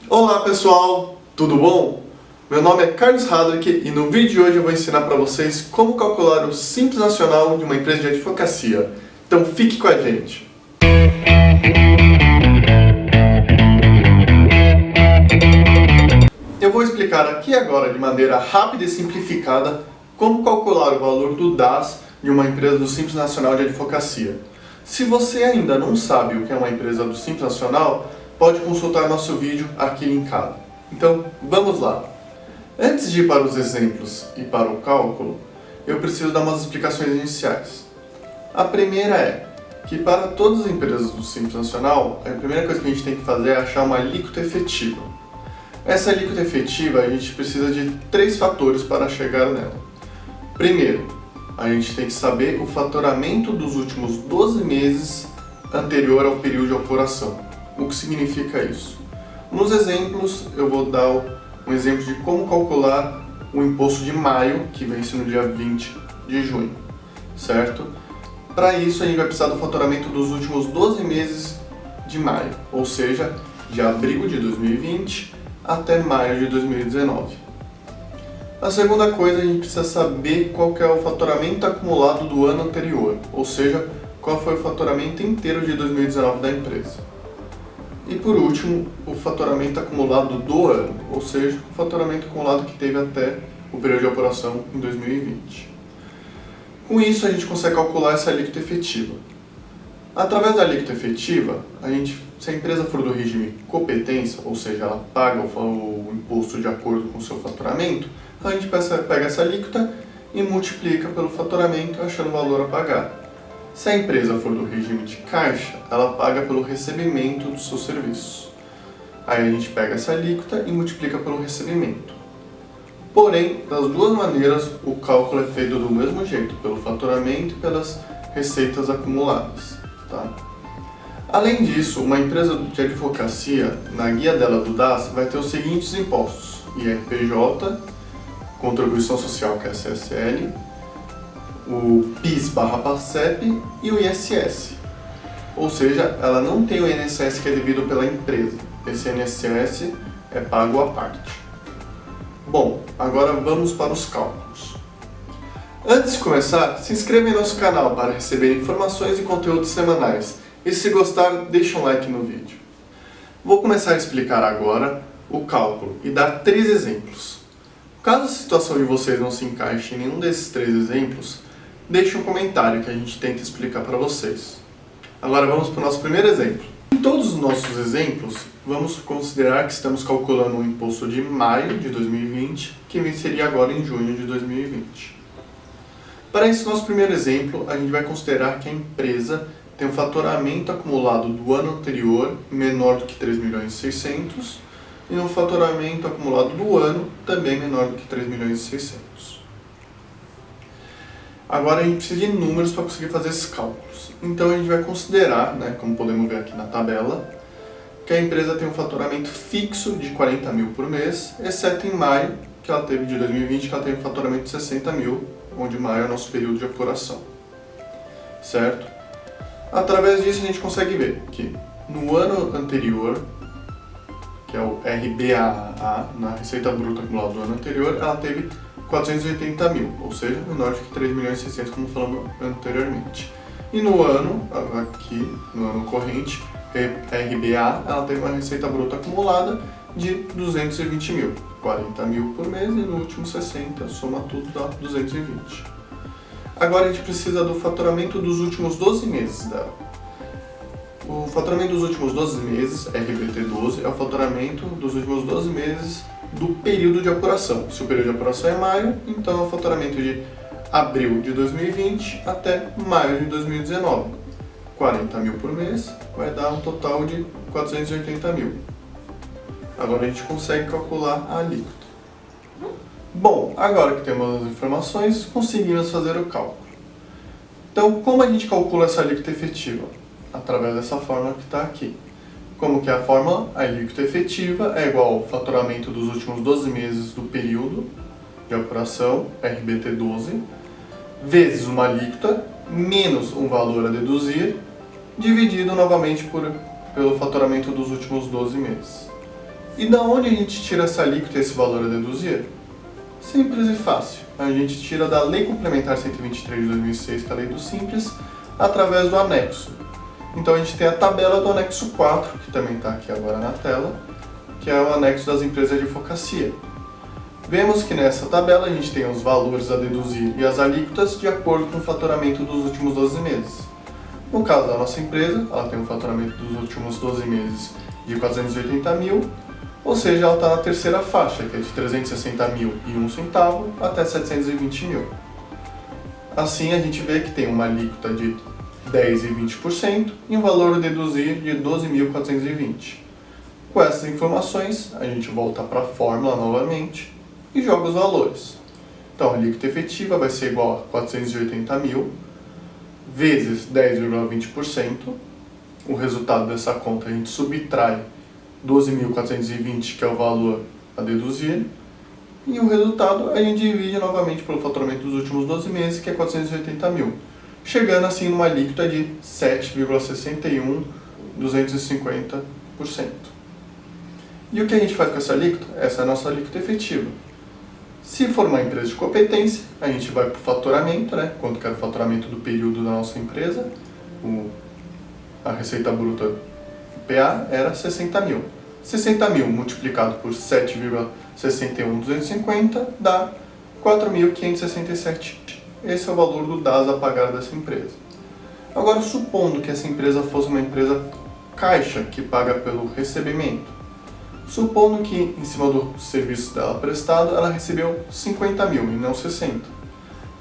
Olá pessoal, tudo bom? Meu nome é Carlos Hadrick e no vídeo de hoje eu vou ensinar para vocês como calcular o Simples Nacional de uma empresa de advocacia. Então fique com a gente! Eu vou explicar aqui agora de maneira rápida e simplificada como calcular o valor do DAS de uma empresa do Simples Nacional de Advocacia. Se você ainda não sabe o que é uma empresa do Simples Nacional, pode consultar nosso vídeo aqui linkado. Então, vamos lá! Antes de ir para os exemplos e para o cálculo, eu preciso dar umas explicações iniciais. A primeira é que para todas as empresas do Simples Nacional, a primeira coisa que a gente tem que fazer é achar uma alíquota efetiva. Essa alíquota efetiva, a gente precisa de 3 fatores para chegar nela. Primeiro, a gente tem que saber o faturamento dos últimos 12 meses anterior ao período de apuração. O que significa isso? Nos exemplos, eu vou dar um exemplo de como calcular o imposto de maio, que vence no dia 20 de junho, certo? Para isso, a gente vai precisar do faturamento dos últimos 12 meses de maio, ou seja, de abril de 2020 até maio de 2019. A segunda coisa, a gente precisa saber qual que é o faturamento acumulado do ano anterior, ou seja, qual foi o faturamento inteiro de 2019 da empresa. E por último, o faturamento acumulado do ano, ou seja, o faturamento acumulado que teve até o período de apuração em 2020. Com isso, a gente consegue calcular essa alíquota efetiva. Através da alíquota efetiva, se a empresa for do regime competência, ou seja, ela paga o imposto de acordo com o seu faturamento, a gente pega essa alíquota e multiplica pelo faturamento, achando o valor a pagar. Se a empresa for do regime de caixa, ela paga pelo recebimento dos seus serviços. Aí a gente pega essa alíquota e multiplica pelo recebimento. Porém, das duas maneiras, o cálculo é feito do mesmo jeito, pelo faturamento e pelas receitas acumuladas. Tá? Além disso, uma empresa de advocacia, na guia dela do DAS, vai ter os seguintes impostos: IRPJ, Contribuição Social, que é a CSL, o PIS/PASEP e o ISS. Ou seja, ela não tem o INSS que é devido pela empresa. Esse INSS é pago à parte. Bom, agora vamos para os cálculos. Antes de começar, se inscreva em nosso canal para receber informações e conteúdos semanais. E se gostar, deixe um like no vídeo. Vou começar a explicar agora o cálculo e dar 3 exemplos. Caso a situação de vocês não se encaixe em nenhum desses 3 exemplos, deixe um comentário que a gente tenta explicar para vocês. Agora vamos para o nosso primeiro exemplo. Em todos os nossos exemplos, vamos considerar que estamos calculando o imposto de maio de 2020, que venceria agora em junho de 2020. Para esse nosso primeiro exemplo, a gente vai considerar que a empresa tem um faturamento acumulado do ano anterior menor do que 3.600.000 e um faturamento acumulado do ano também menor do que 3.600.000. Agora a gente precisa de números para conseguir fazer esses cálculos. Então a gente vai considerar, como podemos ver aqui na tabela, que a empresa tem um faturamento fixo de 40.000 por mês, exceto em maio, que ela teve de 2020, que ela teve um faturamento de 60.000, onde maio é o nosso período de apuração. Certo? Através disso a gente consegue ver que no ano anterior, que é o RBAA, na receita bruta acumulada do ano anterior, ela teve 480.000, ou seja, menor do que 3.600.000, como falamos anteriormente. E no ano, aqui, no ano corrente, RBA, ela teve uma receita bruta acumulada de 220.000, 40.000 por mês, e no último 60, soma tudo, dá 220. Agora a gente precisa do faturamento dos últimos 12 meses dela. O faturamento dos últimos 12 meses, RBT12, é o faturamento dos últimos 12 meses do período de apuração. Se o período de apuração é maio, então é o faturamento de abril de 2020 até maio de 2019. 40.000 por mês vai dar um total de 480.000. Agora a gente consegue calcular a alíquota. Bom, agora que temos as informações, conseguimos fazer o cálculo. Então, como a gente calcula essa alíquota efetiva? Através dessa fórmula que está aqui. Como que é a fórmula? A alíquota efetiva é igual ao faturamento dos últimos 12 meses do período de apuração, RBT12, vezes uma alíquota, menos um valor a deduzir, dividido novamente pelo faturamento dos últimos 12 meses. E da onde a gente tira essa alíquota e esse valor a deduzir? Simples e fácil. A gente tira da Lei Complementar 123 de 2006, que é a Lei do Simples, através do anexo. Então a gente tem a tabela do anexo 4, que também está aqui agora na tela, que é o anexo das empresas de advocacia. Vemos que nessa tabela a gente tem os valores a deduzir e as alíquotas de acordo com o faturamento dos últimos 12 meses. No caso da nossa empresa, ela tem um faturamento dos últimos 12 meses de 480 mil, ou seja, ela está na terceira faixa, que é de 360 mil e 1 centavo até 720 mil. Assim a gente vê que tem uma alíquota de 10% e 20% e um valor a deduzir de 12.420. Com essas informações, a gente volta para a fórmula novamente e joga os valores. Então, a alíquota efetiva vai ser igual a 480 mil vezes 10,20%. O resultado dessa conta a gente subtrai 12.420, que é o valor a deduzir, e o resultado a gente divide novamente pelo faturamento dos últimos 12 meses, que é 480 mil, chegando assim numa alíquota de 7,61,250%. E o que a gente faz com essa alíquota? Essa é a nossa alíquota efetiva. Se for uma empresa de competência, a gente vai para o faturamento, né? Quanto que era o faturamento do período da nossa empresa, a receita bruta PA era 60 mil. 60 mil multiplicado por 7,61,250 dá 4.567. Esse é o valor do DAS a pagar dessa empresa. Agora, supondo que essa empresa fosse uma empresa caixa, que paga pelo recebimento. Supondo que, em cima do serviço dela prestado, ela recebeu 50 mil e não 60.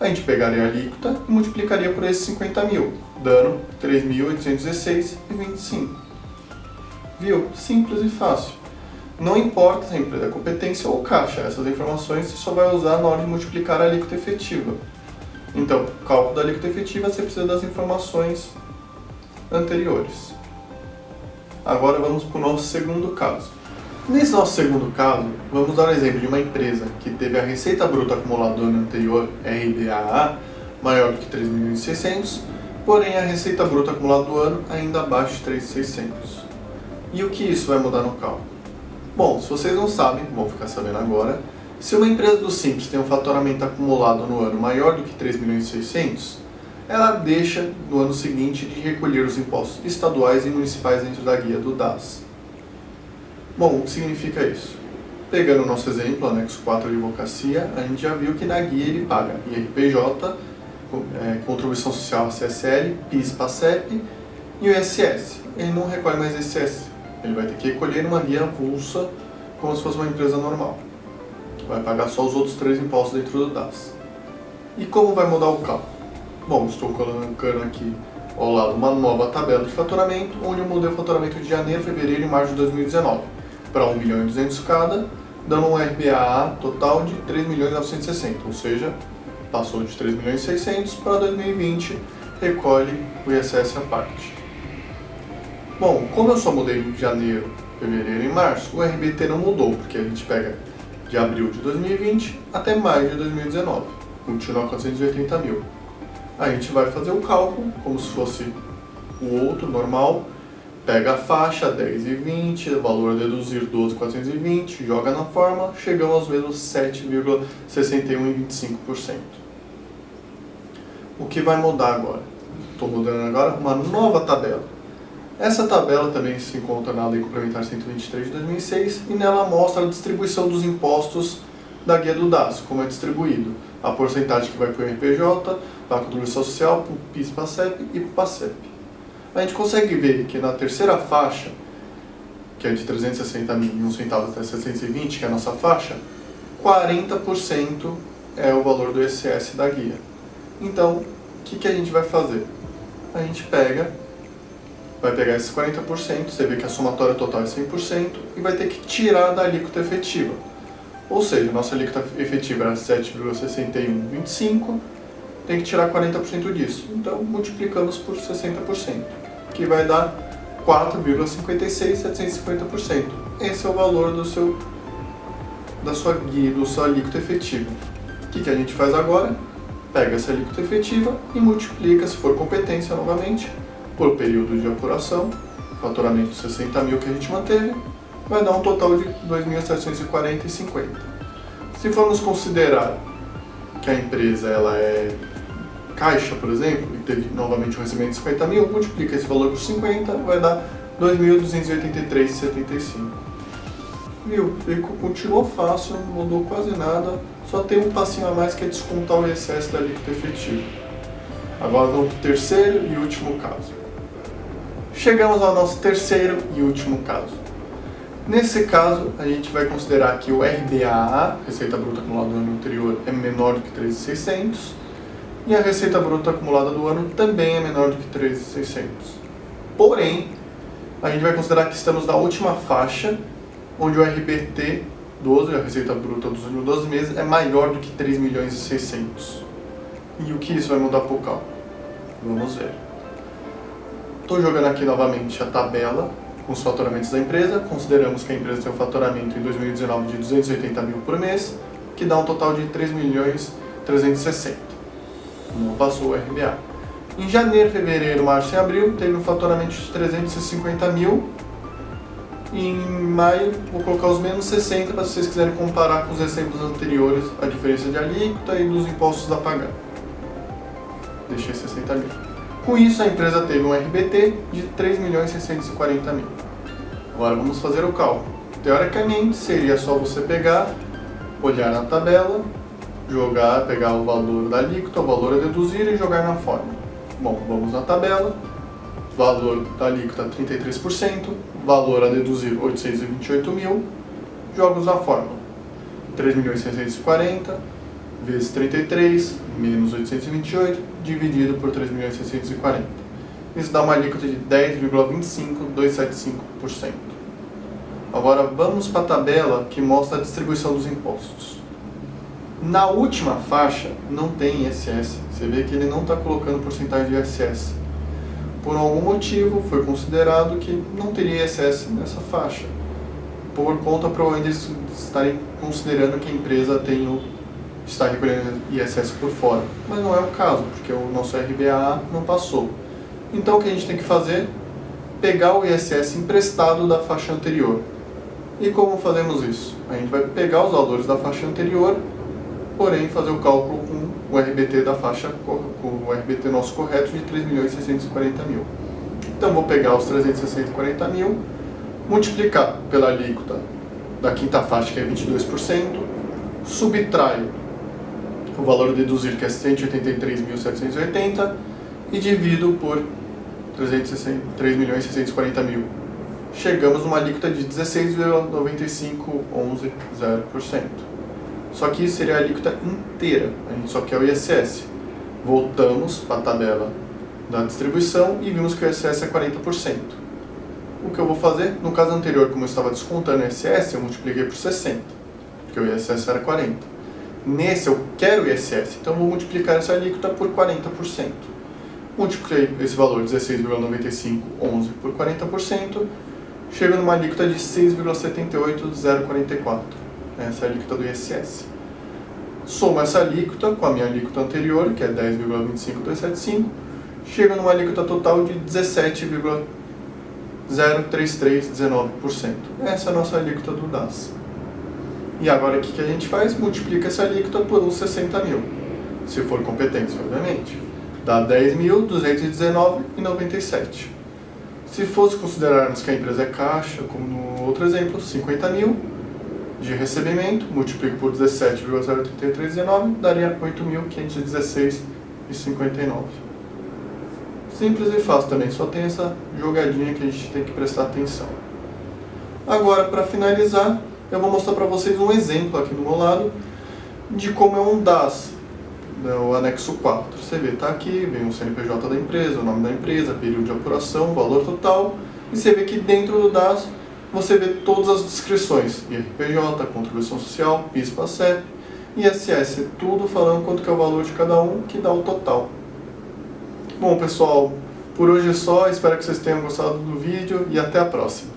A gente pegaria a alíquota e multiplicaria por esses 50 mil, dando 3.816,25. Viu? Simples e fácil. Não importa se a empresa é competência ou caixa, essas informações você só vai usar na hora de multiplicar a alíquota efetiva. Então, para o cálculo da alíquota efetiva, você precisa das informações anteriores. Agora vamos para o nosso segundo caso. Nesse nosso segundo caso, vamos dar um exemplo de uma empresa que teve a receita bruta acumulada do ano anterior, RBAA, maior do que 3.600, porém a receita bruta acumulada do ano ainda abaixo de 3.600. E o que isso vai mudar no cálculo? Bom, se vocês não sabem, vão ficar sabendo agora, se uma empresa do Simples tem um faturamento acumulado no ano maior do que 3.600.000, ela deixa no ano seguinte de recolher os impostos estaduais e municipais dentro da guia do DAS. Bom, o que significa isso? Pegando o nosso exemplo, anexo 4 de advocacia, a gente já viu que na guia ele paga IRPJ, contribuição social CSL, PIS, PASEP e o ISS. Ele não recolhe mais ISS, ele vai ter que recolher numa guia avulsa como se fosse uma empresa normal. Vai pagar só os outros 3 impostos dentro do DAS. E como vai mudar o cálculo? Bom, estou colocando aqui ao lado uma nova tabela de faturamento, onde eu mudei o faturamento de janeiro, fevereiro e março de 2019 para 1.200.000 cada, dando um RBAA total de 3.960.000, ou seja, passou de 3.600.000 para 2020, recolhe o ISS à parte. Bom, como eu só mudei de janeiro, fevereiro e março, o RBT não mudou, porque a gente pega de abril de 2020 até maio de 2019, continua 480 mil. A gente vai fazer o cálculo como se fosse o outro normal, pega a faixa 10 e 20, valor a deduzir 12.420, joga na fórmula, chegamos aos mesmos 7,6125%. O que vai mudar agora? Estou mudando agora uma nova tabela. Essa tabela também se encontra na Lei Complementar 123 de 2006 e nela mostra a distribuição dos impostos da guia do DAS, como é distribuído. A porcentagem que vai para o IRPJ, para a contribuição social, para o PIS, PASEP e para o PASEP. A gente consegue ver que na terceira faixa, que é de 360.001 centavos até 720, que é a nossa faixa, 40% é o valor do ISS da guia. Então, o que a gente vai fazer? A gente vai pegar esses 40%, você vê que a somatória total é 100%, e vai ter que tirar da alíquota efetiva. Ou seja, nossa alíquota efetiva era 7,6125, tem que tirar 40% disso. Então, multiplicamos por 60%, que vai dar 4,56,750%. Esse é o valor da sua guia, do seu alíquota efetiva. O que a gente faz agora? Pega essa alíquota efetiva e multiplica, se for competência novamente, por período de apuração, faturamento 60 mil que a gente manteve, vai dar um total de R$ 2.740,50. Se formos considerar que a empresa ela é caixa, por exemplo, e teve novamente um recebimento de 50 mil, multiplica esse valor por 50, vai dar R$ 2.283,75. Viu? Continuou fácil, não mudou quase nada, só tem um passinho a mais que é descontar o ISS da alíquota efetiva. Agora vamos para o terceiro e último caso. Chegamos ao nosso terceiro e último caso. Nesse caso, a gente vai considerar que o RBAA, Receita Bruta Acumulada do ano anterior, é menor do que 3.600 e a Receita Bruta Acumulada do ano também é menor do que 3.600. Porém, a gente vai considerar que estamos na última faixa, onde o RBT 12, a Receita Bruta dos últimos 12 meses, é maior do que 3.600.000. E o que isso vai mudar para o cálculo? Vamos ver. Estou jogando aqui novamente a tabela com os faturamentos da empresa. Consideramos que a empresa tem um faturamento em 2019 de 280 mil por mês, que dá um total de 3.360.000. Não passou o RBA. Em janeiro, fevereiro, março e abril, teve um faturamento de 350 mil. E em maio, vou colocar os menos 60 para se vocês quiserem comparar com os exemplos anteriores a diferença de alíquota e dos impostos a pagar. Deixei 60 mil. Com isso, a empresa teve um RBT de 3.640.000. Agora vamos fazer o cálculo. Teoricamente, seria só você pegar, olhar na tabela, pegar o valor da alíquota, o valor a deduzir e jogar na fórmula. Bom, vamos na tabela. Valor da alíquota 33%, valor a deduzir 828.000, jogos na fórmula. 3.640 vezes 33 menos 828 dividido por 3.640. Isso dá uma alíquota de 10,25275%. Agora vamos para a tabela que mostra a distribuição dos impostos. Na última faixa não tem ISS, você vê que ele não está colocando porcentagem de ISS. Por algum motivo foi considerado que não teria ISS nessa faixa, por conta provavelmente eles estarem considerando que a empresa está recolhendo ISS por fora. Mas não é o caso, porque o nosso RBA não passou. Então o que a gente tem que fazer? Pegar o ISS emprestado da faixa anterior. E como fazemos isso? A gente vai pegar os valores da faixa anterior, porém fazer o cálculo com o RBT da faixa, com o RBT nosso correto de 3.640.000. Então vou pegar os 3.640.000, multiplicar pela alíquota da quinta faixa, que é 22%, subtraio o valor a deduzir, que é 183.780, e divido por 3.640.000. Chegamos numa alíquota de 16,9511%. Só que isso seria a alíquota inteira, a gente só quer o ISS. Voltamos para a tabela da distribuição e vimos que o ISS é 40%. O que eu vou fazer? No caso anterior, como eu estava descontando o ISS, eu multipliquei por 60, porque o ISS era 40. Nesse eu quero o ISS, então eu vou multiplicar essa alíquota por 40%. Multipliquei esse valor 16,9511 por 40%, chega numa alíquota de 6,78044. Essa é a alíquota do ISS. Soma essa alíquota com a minha alíquota anterior, que é 10,25275, chega numa alíquota total de 17,03319%. Essa é a nossa alíquota do DAS. E agora o que a gente faz? Multiplica essa alíquota por uns 60.000, se for competência, obviamente. Dá 10.219,97. Se fosse considerarmos que a empresa é caixa, como no outro exemplo, 50.000 de recebimento, multiplico por 17,03319, daria 8.516,59. Simples e fácil também, só tem essa jogadinha que a gente tem que prestar atenção. Agora, para finalizar, eu vou mostrar para vocês um exemplo aqui do meu lado de como é um DAS, o anexo 4. Você vê, está aqui, vem o CNPJ da empresa, o nome da empresa, período de apuração, valor total, e você vê que dentro do DAS você vê todas as descrições, IRPJ, contribuição social, PIS, PASEP, ISS, tudo falando quanto que é o valor de cada um, que dá o total. Bom pessoal, por hoje é só, espero que vocês tenham gostado do vídeo e até a próxima.